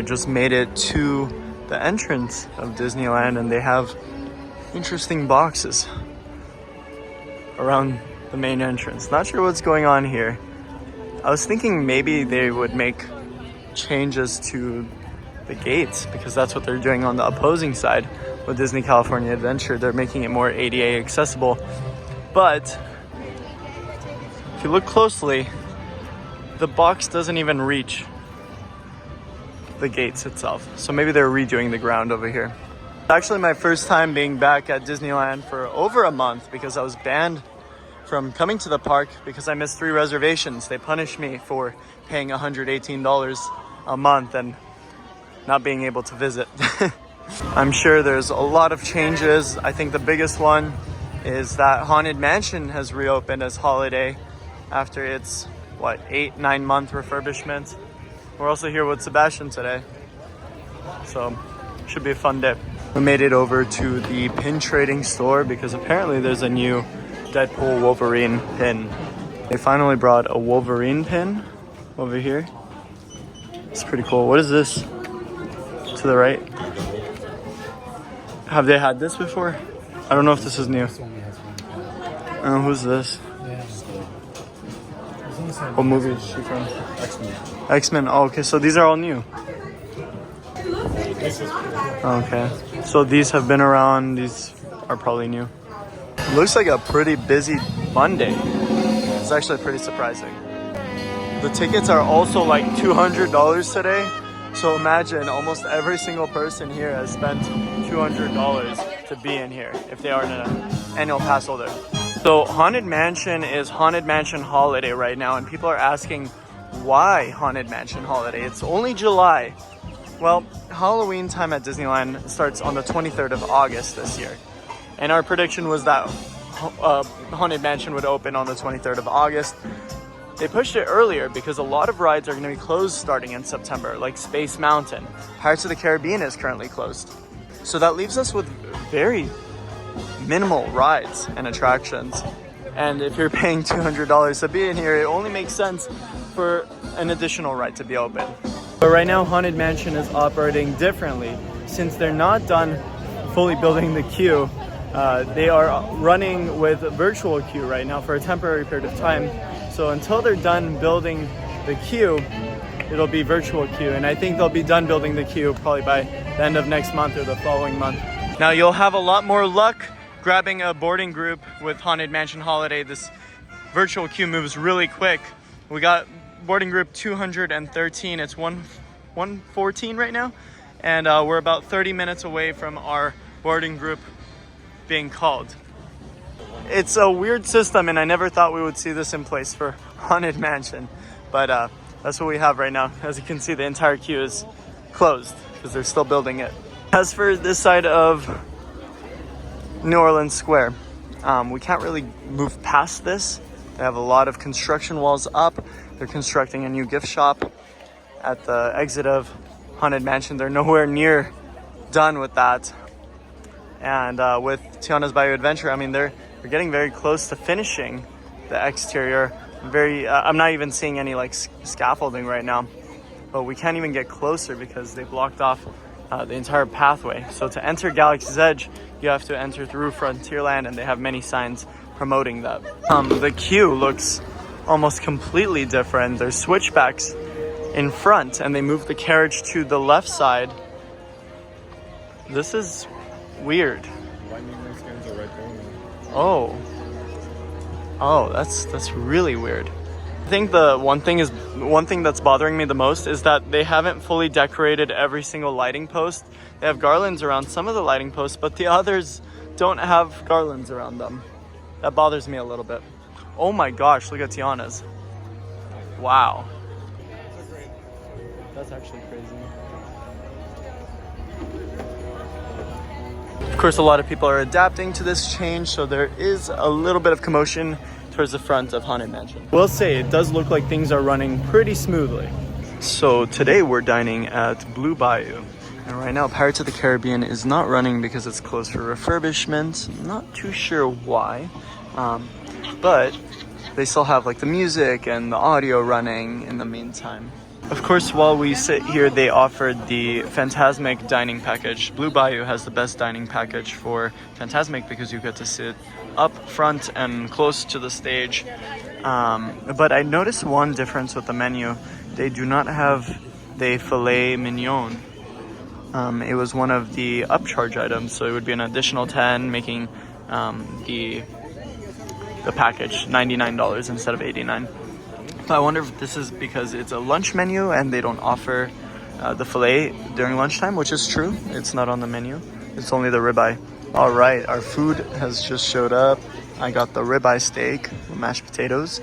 I just made it to the entrance of Disneyland, and they have interesting boxes around the main entrance. Not sure what's going on here. I was thinking maybe they would make changes to the gates, because that's what they're doing on the opposing side with Disney California Adventure. They're making it more ADA accessible. But if you look closely, the box doesn't even reach the gates itself. So maybe they're redoing the ground over here. It's actually my first time being back at Disneyland for over a month, because I was banned from coming to the park because I missed 3 reservations. They punished me for paying $118 a month and not being able to visit. I'm sure there's a lot of changes. I think the biggest one is that Haunted Mansion has reopened as holiday after its 8-9 month refurbishment. We're also here with Sebastian today, so should be a fun day. We made it over to the pin trading store because apparently there's a new Deadpool Wolverine pin. They finally brought a Wolverine pin over here. It's pretty cool. What is this to the right? Have they had this before? I don't know if this is new. Who's this? What movie is she from? X-Men. X-Men. Oh, okay. So these are all new. Okay. So these have been around. These are probably new. Looks like a pretty busy Monday. It's actually pretty surprising. The tickets are also like $200 today. So imagine almost every single person here has spent $200 to be in here if they are an annual pass holder. So Haunted Mansion is Haunted Mansion Holiday right now, and people are asking why Haunted Mansion Holiday? It's only July. Well, Halloween time at Disneyland starts on the 23rd of August this year. And our prediction was that Haunted Mansion would open on the 23rd of August. They pushed it earlier because a lot of rides are going to be closed starting in September, like Space Mountain. Pirates of the Caribbean is currently closed. So that leaves us with very minimal rides and attractions. And if you're paying $200 to be in here, it only makes sense for an additional ride to be open. But right now, Haunted Mansion is operating differently. Since they're not done fully building the queue, they are running with a virtual queue right now for a temporary period of time. So until they're done building the queue, it'll be virtual queue. And I think they'll be done building the queue probably by the end of next month or the following month. Now you'll have a lot more luck grabbing a boarding group with Haunted Mansion Holiday. This virtual queue moves really quick. We got boarding group 213. It's 114 right now. And we're about 30 minutes away from our boarding group being called. It's a weird system, and I never thought we would see this in place for Haunted Mansion. But that's what we have right now. As you can see, the entire queue is closed because they're still building it. As for this side of New Orleans Square, we can't really move past this. They have a lot of construction walls up. They're constructing a new gift shop at the exit of Haunted Mansion. They're nowhere near done with that. And with Tiana's Bayou Adventure, I mean, they're getting very close to finishing the exterior. I'm not even seeing any like scaffolding right now, but we can't even get closer because they blocked off the entire pathway. So to enter Galaxy's Edge, you have to enter through Frontierland, and they have many signs promoting that. The queue looks almost completely different. There's switchbacks in front, and they moved the carriage to the left side. This is weird. Oh, that's really weird. I think the one thing that's bothering me the most is that they haven't fully decorated every single lighting post. They have garlands around some of the lighting posts, but the others don't have garlands around them. That bothers me a little bit. Oh my gosh, look at Tiana's. Wow. That's actually crazy. Of course, a lot of people are adapting to this change, so there is a little bit of commotion towards the front of Haunted Mansion. We'll say it does look like things are running pretty smoothly. So today we're dining at Blue Bayou. And right now Pirates of the Caribbean is not running because it's closed for refurbishment. I'm not too sure why. But they still have like the music and the audio running in the meantime. Of course, while we sit here, they offered the Fantasmic dining package. Blue Bayou has the best dining package for Fantasmic because you get to sit up front and close to the stage. But I noticed one difference with the menu. They do not have the filet mignon. It was one of the upcharge items, so it would be an additional 10, making the package $99 instead of $89. I wonder if this is because it's a lunch menu and they don't offer the filet during lunchtime, which is true. It's not on the menu. It's only the ribeye. All right, our food has just showed up. I got the ribeye steak with mashed potatoes.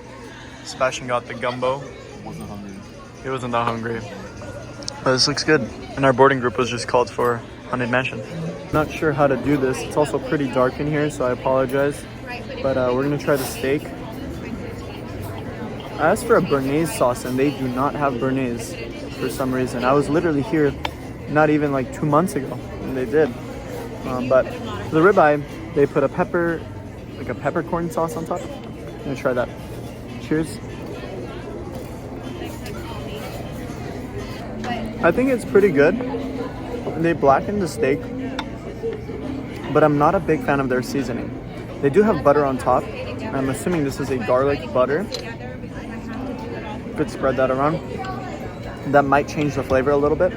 Sebastian got the gumbo. Wasn't hungry. He wasn't that hungry. But this looks good. And our boarding group was just called for Haunted Mansion. Not sure how to do this. It's also pretty dark in here, so I apologize. But we're gonna try the steak. I asked for a béarnaise sauce and they do not have béarnaise for some reason. I was literally here not even like 2 months ago and they did. But for the ribeye, they put a peppercorn sauce on top. I'm gonna try that. Cheers. I think it's pretty good. They blackened the steak, but I'm not a big fan of their seasoning. They do have butter on top. I'm assuming this is a garlic butter. Could spread that around. That might change the flavor a little bit,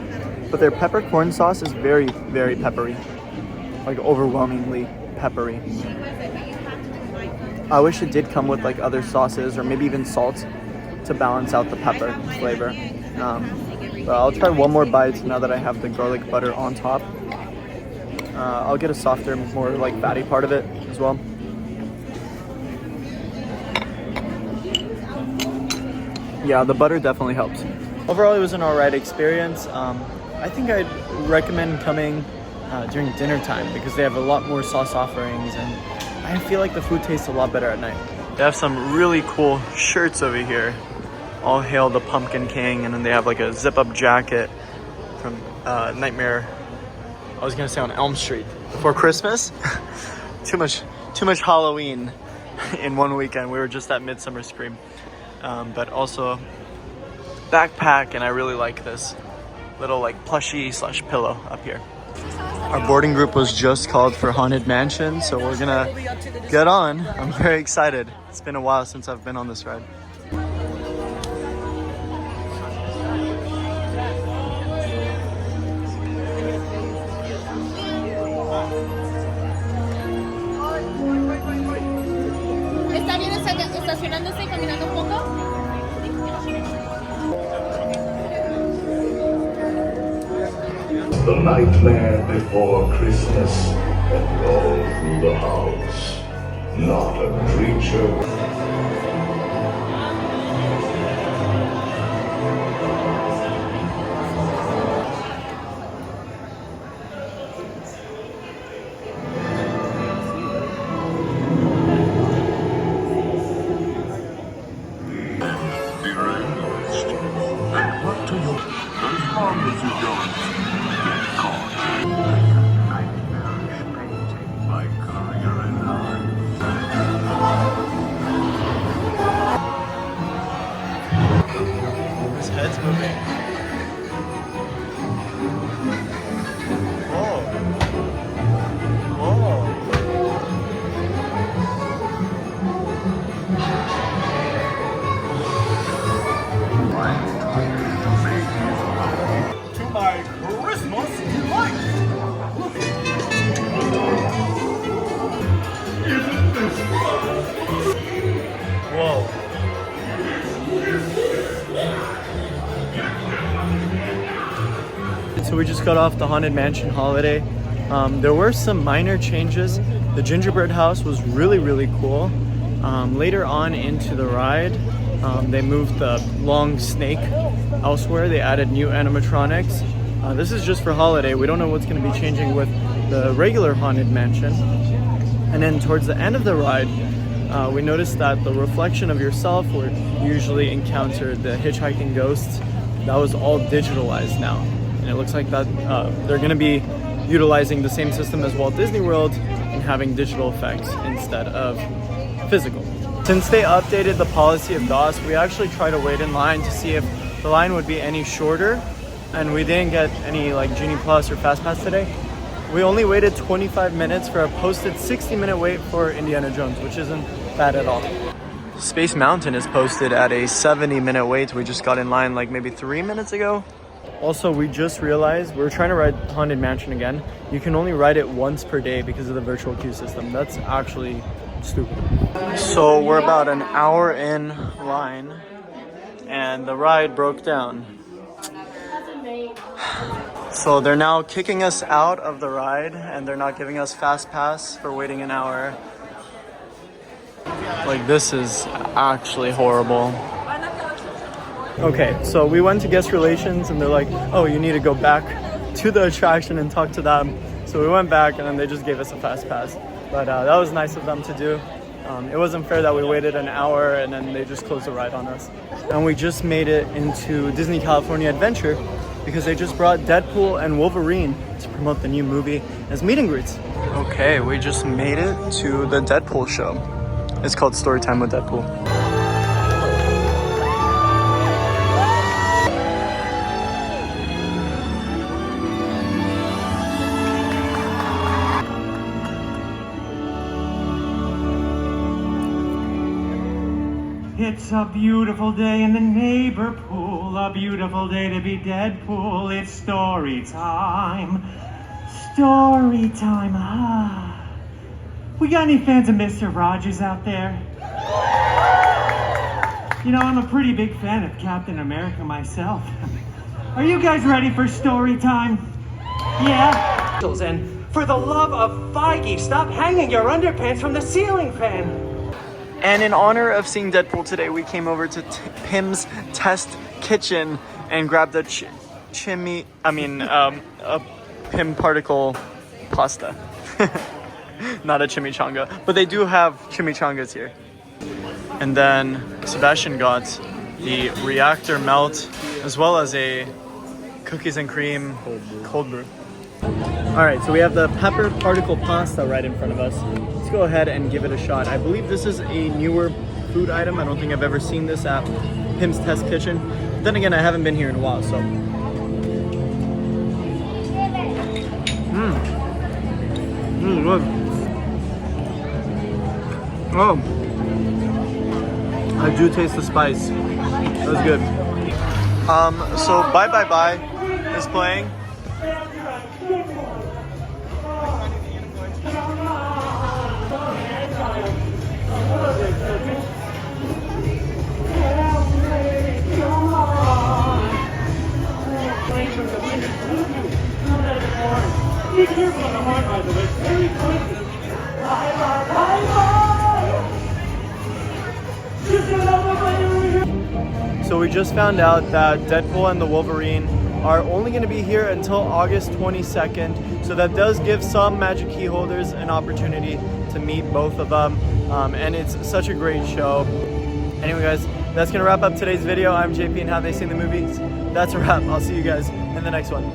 but their peppercorn sauce is very, very peppery, like overwhelmingly peppery. I wish it did come with like other sauces or maybe even salt to balance out the pepper flavor. But I'll try one more bite now that I have the garlic butter on top. I'll get a softer, more like fatty part of it as well. Yeah, the butter definitely helps. Overall, it was an alright experience. I think I'd recommend coming during dinner time because they have a lot more sauce offerings and I feel like the food tastes a lot better at night. They have some really cool shirts over here. All hail the Pumpkin King, and then they have like a zip-up jacket from Nightmare. I was gonna say on Elm Street before Christmas. too much Halloween in one weekend. We were just at Midsummer Scream. But also backpack, and I really like this little like plushie / pillow up here. Our boarding group was just called for Haunted Mansion, so we're gonna get on. I'm very excited. It's been a while since I've been on this ride. ¿Está bien estacionándose y caminando un poco? The nightmare before Christmas and all through the house. Not a creature. His head's moving. Whoa. Whoa. To my Christmas delight. Whoa. So we just got off the Haunted Mansion holiday. There were some minor changes. The gingerbread house was really, really cool. Later on into the ride, they moved the long snake elsewhere. They added new animatronics. This is just for holiday. We don't know what's going to be changing with the regular Haunted Mansion. And then towards the end of the ride, we noticed that the reflection of yourself where you usually encounter the hitchhiking ghosts, that was all digitalized now. And it looks like that they're going to be utilizing the same system as Walt Disney World and having digital effects instead of physical. Since they updated the policy of DOS, we actually try to wait in line to see if the line would be any shorter, and we didn't get any like Genie Plus or Fast Pass today. We only waited 25 minutes for a posted 60-minute wait for Indiana Jones, which isn't bad at all. Space Mountain is posted at a 70-minute wait. We just got in line like maybe 3 minutes ago. Also, we just realized we're trying to ride Haunted Mansion again. You can only ride it once per day because of the virtual queue system. That's actually stupid. So we're about an hour in line and the ride broke down. So they're now kicking us out of the ride and they're not giving us Fast Pass for waiting an hour. Like, this is actually horrible. Okay, so we went to guest relations and they're like, oh, you need to go back to the attraction and talk to them. So we went back and then they just gave us a Fast Pass. But that was nice of them to do. It wasn't fair that we waited an hour and then they just closed the ride on us. And we just made it into Disney California Adventure because they just brought Deadpool and Wolverine to promote the new movie as meet and greets. Okay, we just made it to the Deadpool show. It's called Storytime with Deadpool. It's a beautiful day in the neighbor pool, a beautiful day to be Deadpool. It's story time. Story time, ah. We got any fans of Mr. Rogers out there? You know, I'm a pretty big fan of Captain America myself. Are you guys ready for story time? Yeah? And for the love of Feige, stop hanging your underpants from the ceiling fan. And in honor of seeing Deadpool today, we came over to Pim's Test Kitchen and grabbed a a Pim particle pasta. Not a chimichanga, but they do have chimichangas here. And then Sebastian got the reactor melt as well as a cookies and cream cold brew. All right, so we have the pepper particle pasta right in front of us. Let's go ahead and give it a shot. I believe this is a newer food item. I don't think I've ever seen this at Pim's Test Kitchen. But then again, I haven't been here in a while, so. Good. Oh, I do taste the spice. That's good. So Bye Bye Bye is playing. So we just found out that Deadpool and the Wolverine are only going to be here until August 22nd. So that does give some Magic Key holders an opportunity to meet both of them. And it's such a great show. Anyway, guys, that's going to wrap up today's video. I'm JP, and have they seen the movies? That's a wrap. I'll see you guys in the next one.